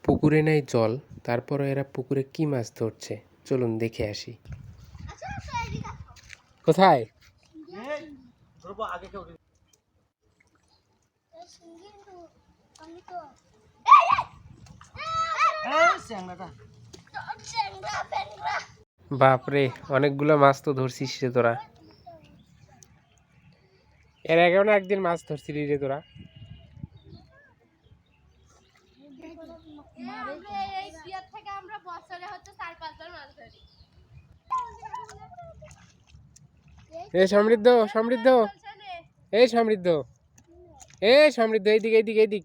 পুকুরে নাই জল, তারপরও এরা পুকুরে কি মাছ ধরছে চলুন দেখে আসি। কোথায়? বাপরে, অনেকগুলো মাছ তো ধরছিস রে তোরা। এর আগেও না একদিন মাছ ধরছিলি রে তোরা? এ সমৃদ্ধ, সমৃদ্ধ, এই সমৃদ্ধ, এই সমৃদ্ধ, এইদিক এইদিক এইদিক।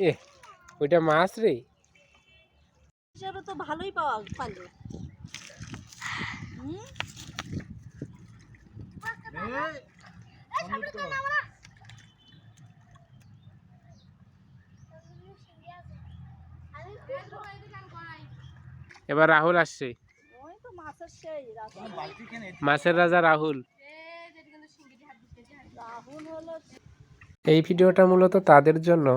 এ ওইটা মাছ রে। তো ভালোই পাওয়া পালো। এবার রাহুল আসছে, মাছের রাজা রাহুল। এই ভিডিওটা মূলত তাদের জন্য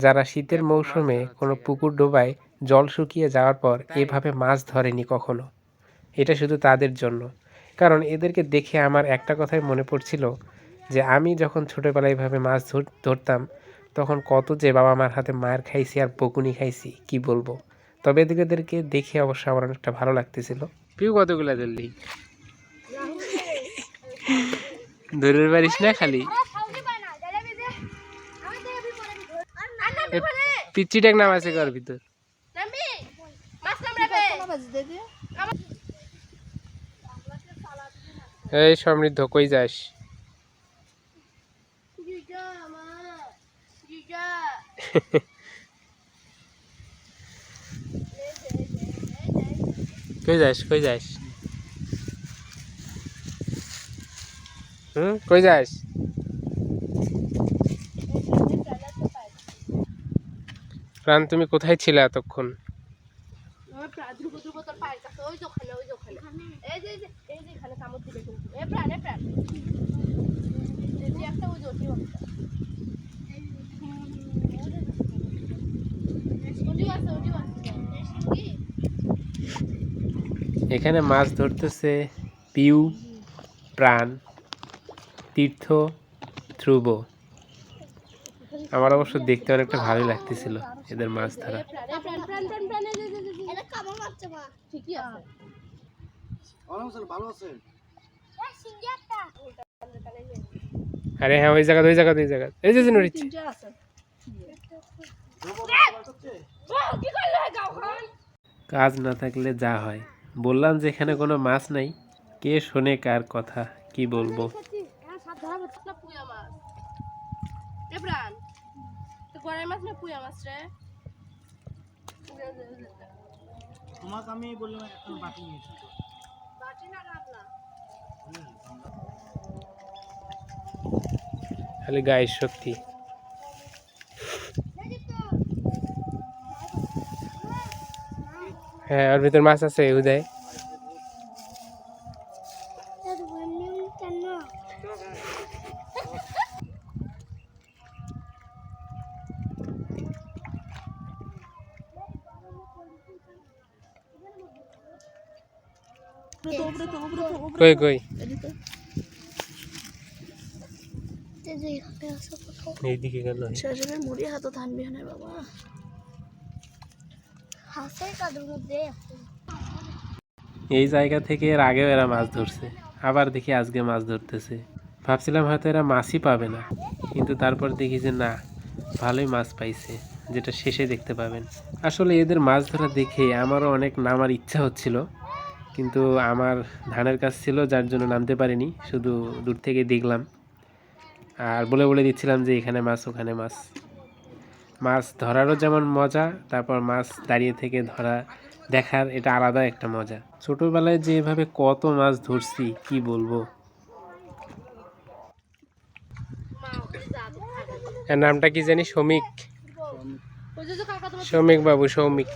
যারা শীতের মৌসুমে কোনো পুকুর ডোবায় জল শুকিয়ে যাওয়ার পর এভাবে মাছ ধরেনি কখনো। এটা শুধু তাদের জন্য, কারণ এদেরকে দেখে আমার একটা কথাই মনে পড়ছিল যে আমি যখন ছোটোবেলায় এভাবে মাছ ধরতাম তখন কত যে বাবা মার হাতে মার খাইছি আর বকুনি খাইছি কি বলবো। তবে এদেরকে দেখে অবশ্য আমার অনেকটা ভালো লাগতেছিল। পিউ কতগুলা ধরলি? ধরে পারিস না খালি পিচ্ছি ট্যাগ নাম আছে ঘর ভিতর। এই সমৃদ্ধ, কই যাস? কই যাস, কই যাস? কই যাস? প্রাণ, তুমি কোথায় ছিলে এতক্ষণ? এখানে মাছ ধরতেছে পিউ, প্রাণ, তীর্থ, ধ্রুব। আমার অবশ্য দেখতে অনেকটা ভালোই লাগতেছিল এদের মাছ ধরা। আরে হ্যাঁ, ওই জায়গা, ওই জায়গা, ওই জায়গা, এই যে নড়িচ্ছে। কাজ না থাকলে যা হয়। বললাম যে এখানে কোনো মাছ নাই, কে শোনে কার কথা, কি বলবো। খালি গায়ের শক্তি। হ্যাঁ, ওর ভিতর মাছ আছে উদয়। কই কই? এইদিকে গেল। মুড়ি হাত থানবি না বাবা। এই জায়গা থেকে এর আগেও এরা মাছ ধরছে, আবার দেখি আজকে মাছ ধরতেছে। ভাবছিলাম হয়তো এরা মাছই পাবে না, কিন্তু তারপর দেখি যে না, ভালোই মাছ পাইছে, যেটা শেষে দেখতে পাবেন। আসলে এদের মাছ ধরা দেখে আমারও অনেক নামার ইচ্ছা হচ্ছিল, কিন্তু আমার ধানের কাজ ছিল যার জন্য নামতে পারিনি, শুধু দূর থেকে দেখলাম আর বলে বলে দিচ্ছিলাম যে এখানে মাছ, ওখানে মাছ। মাছ ধরারও যেমন মজা, তারপর মাছ দাঁড়িয়ে থেকে ধরা দেখার এটা আলাদা একটা মজা। ছোটবেলায় যে এভাবে কত মাছ ধরছি কি বলবো। এর নামটা কি জানি? সৌমিক, সৌমিক বাবু, সৌমিক।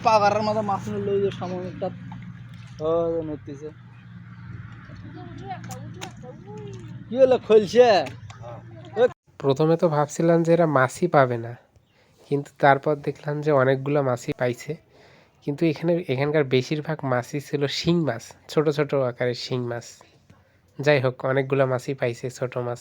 পাগারের মতো মাছ নিল সামনেটা ও নড়তেছে কি হলো খুলছে প্রথমে তো ভাবছিলাম যে এরা মাছই পাবে না, কিন্তু তারপর দেখলাম যে অনেকগুলো মাছই পাইছে। কিন্তু এখানকার বেশিরভাগ মাছই ছিল শিং মাছ, ছোট ছোট আকারের শিং মাছ। যাই হোক, অনেকগুলো মাছই পাইছে ছোট মাছ।